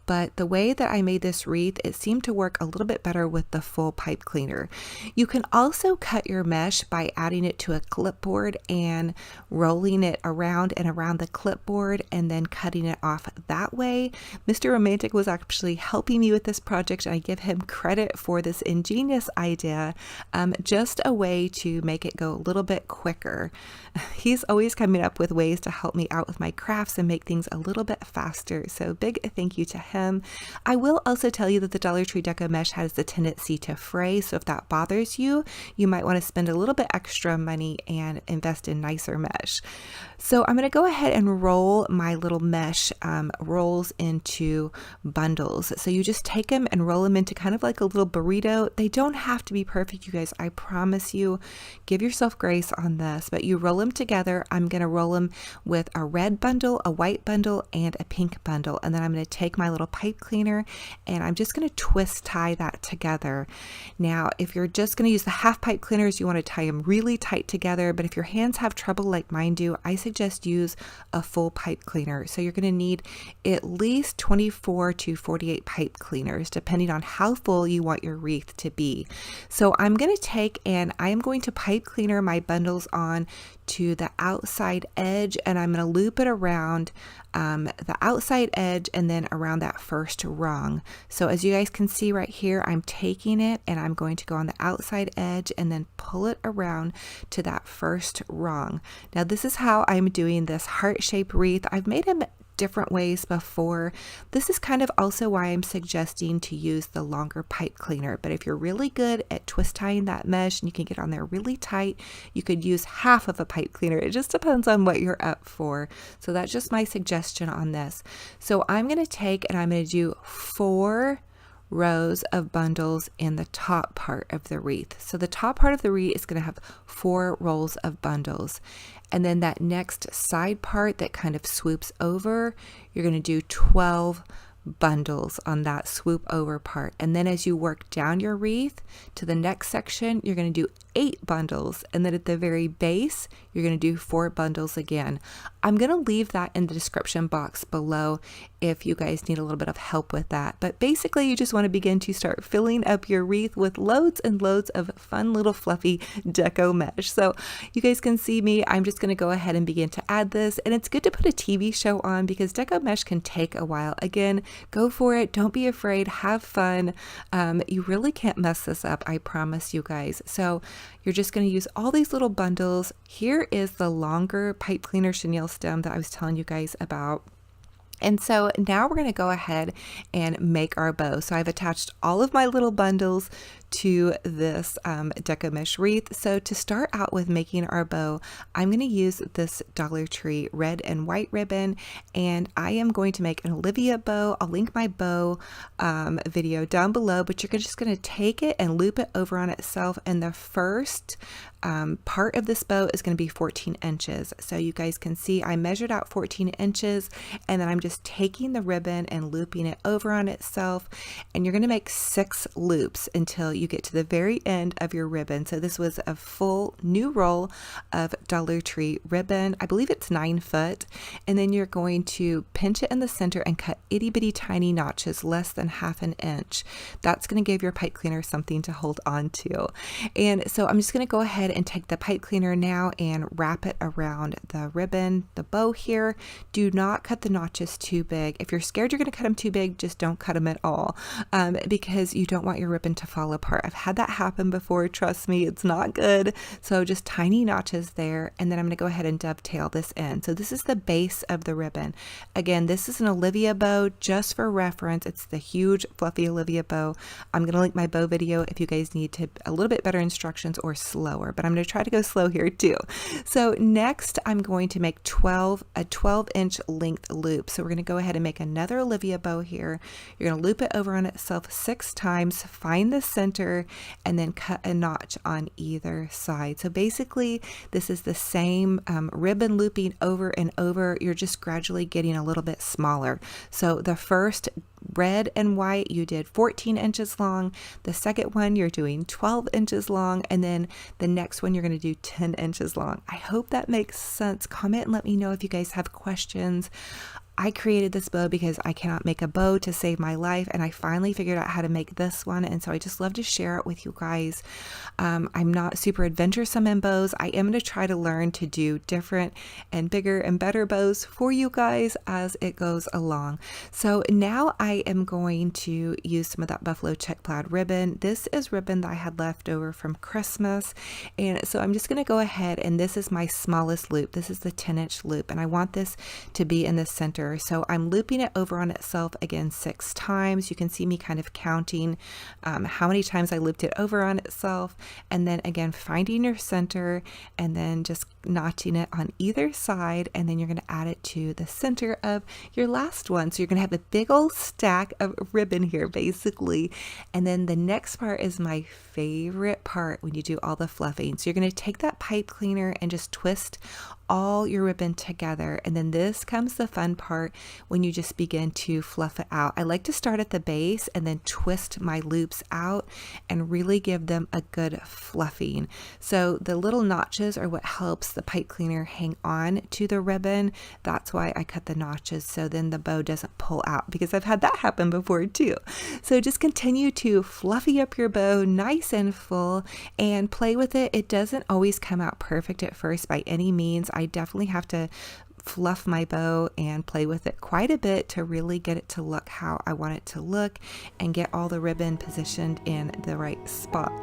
but the way that I made this wreath, it seemed to work a little bit better with the full pipe cleaner. You can also cut your mesh by adding it to a clipboard and rolling it around and around the clipboard and then cutting it off that way. Mr. Romantic was actually helping me with this project, and I give him credit for this ingenious idea, just a way to make it go a little bit quicker. He's always coming up with ways to help me out with my crafts and make things a little bit faster, so big thank you to him. I will also tell you that the Dollar Tree Deco mesh has the tendency to fray, so if that bothers you, you might want to spend a little bit extra money and invest in nicer mesh. So I'm going to go ahead and roll my little mesh rolls into bundles. So you just take them and roll them into kind of like a little burrito. They don't have to be perfect, you guys. I promise you. Give yourself grace on this, but you roll them together. I'm going to roll them with a red bundle, a white bundle, and a pink bundle. And then I'm going to take my little pipe cleaner and I'm just going to twist tie that together. Now, if you're just going to use the half pipe cleaners, you want to tie them really tight together. But if your hands have trouble like mine do, I suggest use a full pipe cleaner. So you're going to need at least 24 to 48 pipe cleaners, depending on how full you want your wreath to be. So I'm going to take and I am going to pipe cleaner my bundles on to the outside edge, and I'm going to loop it around the outside edge and then around that first rung. So as you guys can see right here, I'm taking it and I'm going to go on the outside edge and then pull it around to that first rung. Now this is how I'm doing this heart-shaped wreath. I've made them different ways before. This is kind of also why I'm suggesting to use the longer pipe cleaner. But if you're really good at twist tying that mesh and you can get on there really tight, you could use half of a pipe cleaner. It just depends on what you're up for. So that's just my suggestion on this. So I'm going to take and I'm going to do 4 rows of bundles in the top part of the wreath. So the top part of the wreath is going to have 4 rolls of bundles. And then that next side part that kind of swoops over, you're going to do 12 bundles on that swoop over part. And then as you work down your wreath to the next section, you're going to do 8 bundles, and then at the very base you're going to do 4 bundles again. I'm going to leave that in the description box below if you guys need a little bit of help with that. But basically you just want to begin to start filling up your wreath with loads and loads of fun little fluffy deco mesh. So you guys can see me, I'm just going to go ahead and begin to add this, and it's good to put a TV show on because deco mesh can take a while. Again, go for it, don't be afraid, have fun. You really can't mess this up, I promise you guys. So you're just going to use all these little bundles. Here is the longer pipe cleaner chenille stem that I was telling you guys about. And so now we're going to go ahead and make our bow. So I've attached all of my little bundles to this deco mesh wreath. So to start out with making our bow, I'm going to use this Dollar Tree red and white ribbon, and I am going to make an Olivia bow. I'll link my bow video down below, but you're just going to take it and loop it over on itself, and the first part of this bow is going to be 14 inches. So you guys can see I measured out 14 inches, and then I'm just taking the ribbon and looping it over on itself, and you're going to make 6 loops until you get to the very end of your ribbon. So this was a full new roll of Dollar Tree ribbon. I believe it's 9 foot, and then you're going to pinch it in the center and cut itty bitty tiny notches less than ½ an inch. That's going to give your pipe cleaner something to hold on to. And so I'm just going to go ahead and take the pipe cleaner now and wrap it around the ribbon, the bow here. Do not cut the notches too big. If you're scared you're going to cut them too big, just don't cut them at all, because you don't want your ribbon to fall apart. part. I've had that happen before. Trust me, it's not good. So just tiny notches there. And then I'm going to go ahead and dovetail this in. So this is the base of the ribbon. Again, this is an Olivia bow, just for reference. It's the huge fluffy Olivia bow. I'm going to link my bow video if you guys need to a little bit better instructions or slower, but I'm going to try to go slow here too. So next I'm going to make a 12-inch length loop. So we're going to go ahead and make another Olivia bow here. You're going to loop it over on itself 6 times, find the center, and then cut a notch on either side. So basically this is the same ribbon looping over and over. You're just gradually getting a little bit smaller. So the first red and white you did 14 inches long, the second one you're doing 12 inches long, and then the next one you're going to do 10 inches long. I hope that makes sense. Comment and let me know if you guys have questions. I created this bow because I cannot make a bow to save my life, and I finally figured out how to make this one, and so I just love to share it with you guys. I'm not super adventuresome in bows. I am going to try to learn to do different and bigger and better bows for you guys as it goes along. So now I am going to use some of that buffalo check plaid ribbon. This is ribbon that I had left over from Christmas, and so I'm just going to go ahead, and this is my smallest loop. This is the 10-inch loop, and I want this to be in the center. So I'm looping it over on itself again 6 times. You can see me kind of counting how many times I looped it over on itself, and then again finding your center and then just notching it on either side, and then you're going to add it to the center of your last one. So you're going to have a big old stack of ribbon here basically, and then the next part is my favorite part when you do all the fluffing. So you're going to take that pipe cleaner and just twist all your ribbon together, and then this comes the fun part when you just begin to fluff it out. I like to start at the base and then twist my loops out and really give them a good fluffing. So the little notches are what helps the pipe cleaner hang on to the ribbon. That's why I cut the notches, so then the bow doesn't pull out, because I've had that happen before too. So just continue to fluffy up your bow nice and full and play with it. It doesn't always come out perfect at first by any means. I definitely have to fluff my bow and play with it quite a bit to really get it to look how I want it to look and get all the ribbon positioned in the right spot.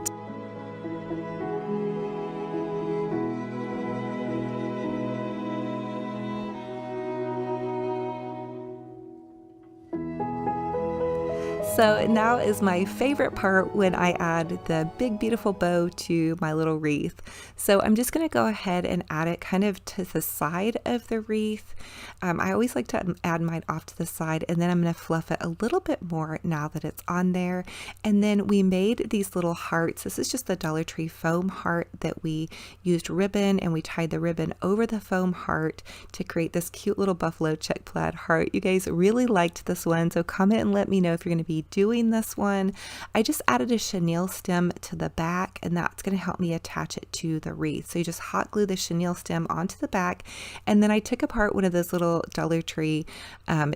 So now is my favorite part, when I add the big beautiful bow to my little wreath. So I'm just going to go ahead and add it kind of to the side of the wreath. I always like to add mine off to the side, and then I'm going to fluff it a little bit more now that it's on there. And then we made these little hearts. This is just the Dollar Tree foam heart that we used ribbon, and we tied the ribbon over the foam heart to create this cute little buffalo check plaid heart. You guys really liked this one, so comment and let me know if you're going to be doing this one. I just added a chenille stem to the back, and that's going to help me attach it to the wreath. So you just hot glue the chenille stem onto the back, and then I took apart one of those little Dollar Tree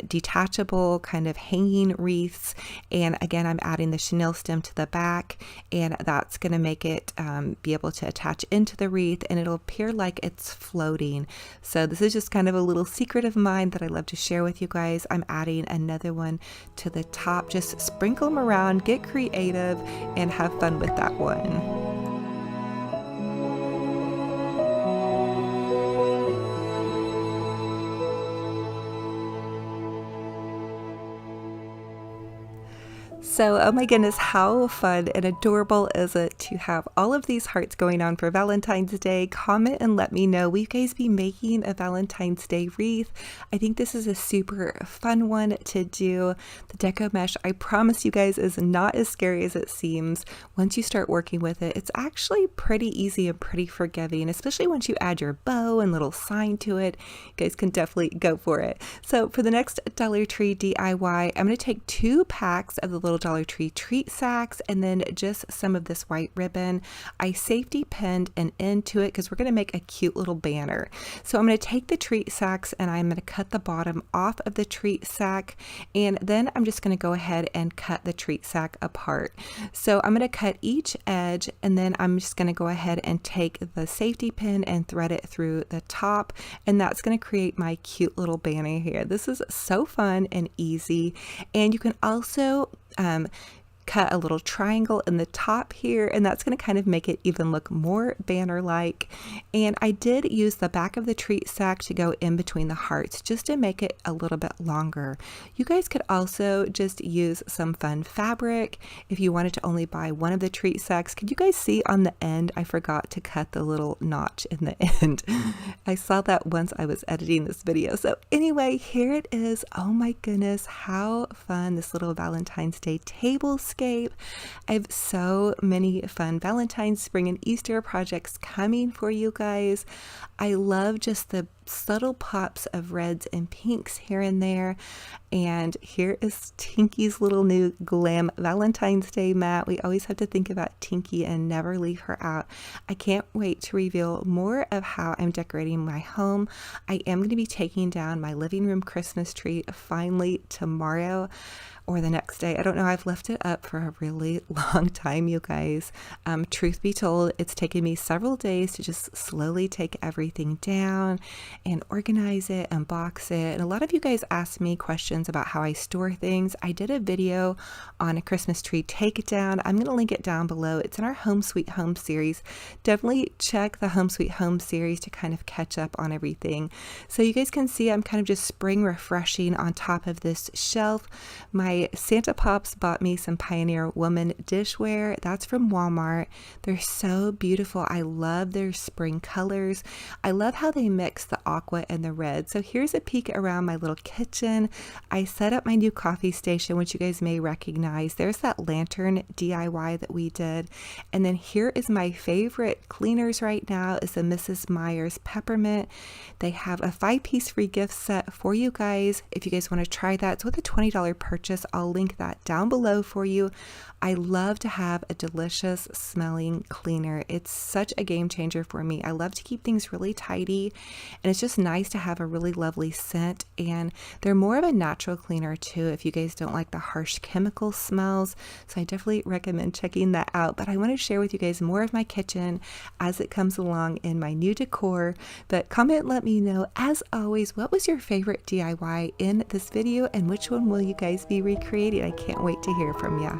detachable kind of hanging wreaths, and again I'm adding the chenille stem to the back, and that's going to make it be able to attach into the wreath, and it'll appear like it's floating. So this is just kind of a little secret of mine that I love to share with you guys. I'm adding another one to the top. Just sprinkle them around, get creative, and have fun with that one. So, oh my goodness, how fun and adorable is it to have all of these hearts going on for Valentine's Day? Comment and let me know. Will you guys be making a Valentine's Day wreath? I think this is a super fun one to do. The Deco mesh, I promise you guys, is not as scary as it seems. Once you start working with it, it's actually pretty easy and pretty forgiving, especially once you add your bow and little sign to it. You guys can definitely go for it. So for the next Dollar Tree DIY, I'm going to take 2 packs of the little Dollar Tree treat sacks and then just some of this white ribbon. I safety pinned an end to it because we're going to make a cute little banner. So I'm going to take the treat sacks and I'm going to cut the bottom off of the treat sack, and then I'm just going to go ahead and cut the treat sack apart. So I'm going to cut each edge, and then I'm just going to go ahead and take the safety pin and thread it through the top, and that's going to create my cute little banner here. This is so fun and easy, and you can also cut a little triangle in the top here, and that's going to kind of make it even look more banner-like. And I did use the back of the treat sack to go in between the hearts just to make it a little bit longer. You guys could also just use some fun fabric if you wanted to only buy one of the treat sacks. Could you guys see on the end, I forgot to cut the little notch in the end. I saw that once I was editing this video. So anyway, here it is. Oh my goodness, how fun, this little Valentine's Day tablescape. I have so many fun Valentine's, spring, and Easter projects coming for you guys. I love just the subtle pops of reds and pinks here and there. And here is Tinky's little new glam Valentine's Day mat. We always have to think about Tinky and never leave her out. I can't wait to reveal more of how I'm decorating my home. I am going to be taking down my living room Christmas tree finally tomorrow or the next day. I don't know. I've left it up for a really long time, you guys. Truth be told, it's taken me several days to just slowly take everything down and organize it, unbox it. And a lot of you guys asked me questions about how I store things. I did a video on a Christmas tree takedown. I'm going to link it down below. It's in our Home Sweet Home series. Definitely check the Home Sweet Home series to kind of catch up on everything. So you guys can see I'm kind of just spring refreshing on top of this shelf. My Santa Pops bought me some Pioneer Woman dishware. That's from Walmart. They're so beautiful. I love their spring colors. I love how they mix the aqua and the red. So here's a peek around my little kitchen. I set up my new coffee station, which you guys may recognize. There's that lantern DIY that we did. And then here is my favorite cleaners right now is the Mrs. Meyer's Peppermint. They have a 5-piece free gift set for you guys. If you guys want to try that, it's with a $20 purchase. I'll link that down below for you. I love to have a delicious smelling cleaner. It's such a game changer for me. I love to keep things really tidy, and it's just nice to have a really lovely scent. And they're more of a natural cleaner too if you guys don't like the harsh chemical smells. So I definitely recommend checking that out. But I want to share with you guys more of my kitchen as it comes along in my new decor. But comment, let me know, as always, what was your favorite DIY in this video and which one will you guys be recreating? I can't wait to hear from ya.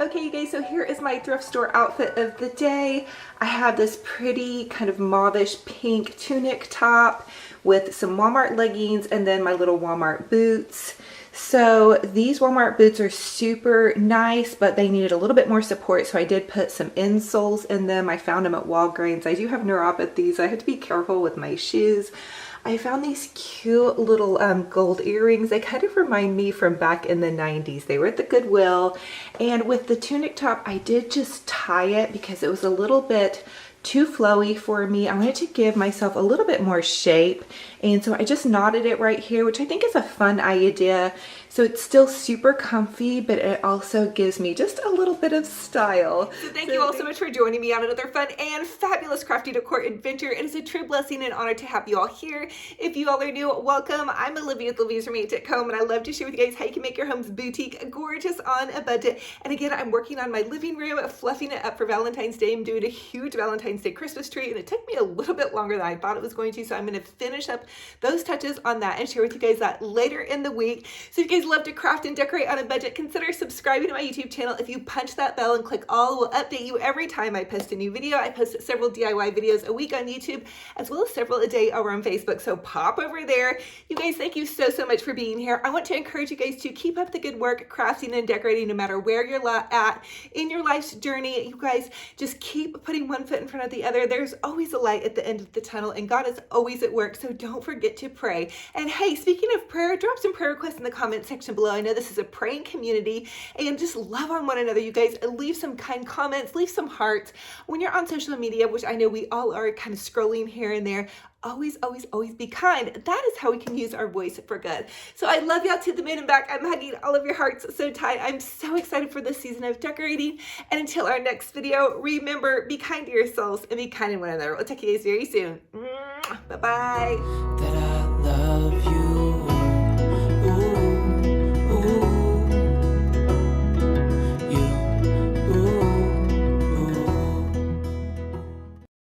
Okay, you guys, so here is my thrift store outfit of the day. I have this pretty kind of mauvish pink tunic top with some Walmart leggings and then my little Walmart boots. So these Walmart boots are super nice, but they needed a little bit more support, so I did put some insoles in them. I found them at Walgreens. I do have neuropathy, so I have to be careful with my shoes. I found these cute little gold earrings. They kind of remind me from back in the 90s. They were at the Goodwill. And with the tunic top, I did just tie it because it was a little bit too flowy for me. I wanted to give myself a little bit more shape. And so I just knotted it right here, which I think is a fun idea. So it's still super comfy, but it also gives me just a little bit of style. So thank you all so much for joining me on another fun and fabulous crafty decor adventure. It is a true blessing and honor to have you all here. If you all are new, welcome. I'm Olivia with Olivias from Deco, and I love to share with you guys how you can make your homes boutique gorgeous on a budget. And again, I'm working on my living room, fluffing it up for Valentine's Day. I'm doing a huge Valentine's Day Christmas tree, and it took me a little bit longer than I thought it was going to. So I'm going to finish up those touches on that and share with you guys that later in the week. So if you guys love to craft and decorate on a budget, consider subscribing to my YouTube channel. If you punch that bell and click all, will update you every time I post a new video. I post several DIY videos a week on YouTube, as well as several a day over on Facebook. So pop over there. You guys, thank you so much for being here. I want to encourage you guys to keep up the good work crafting and decorating no matter where you're at in your life's journey. You guys just keep putting one foot in front of the other. There's always a light at the end of the tunnel, and God is always at work. So don't forget to pray. And hey, speaking of prayer, drop some prayer requests in the comment section below. I know this is a praying community, and just love on one another. You guys, leave some kind comments, leave some hearts. When you're on social media, which I know we all are kind of scrolling here and there, always be kind. That is how we can use our voice for good. So I love y'all to the moon and back. I'm hugging all of your hearts so tight. I'm so excited for this season of decorating. And until our next video, remember, be kind to yourselves and be kind to one another. We'll talk to you guys very soon. Bye-bye. That I love you.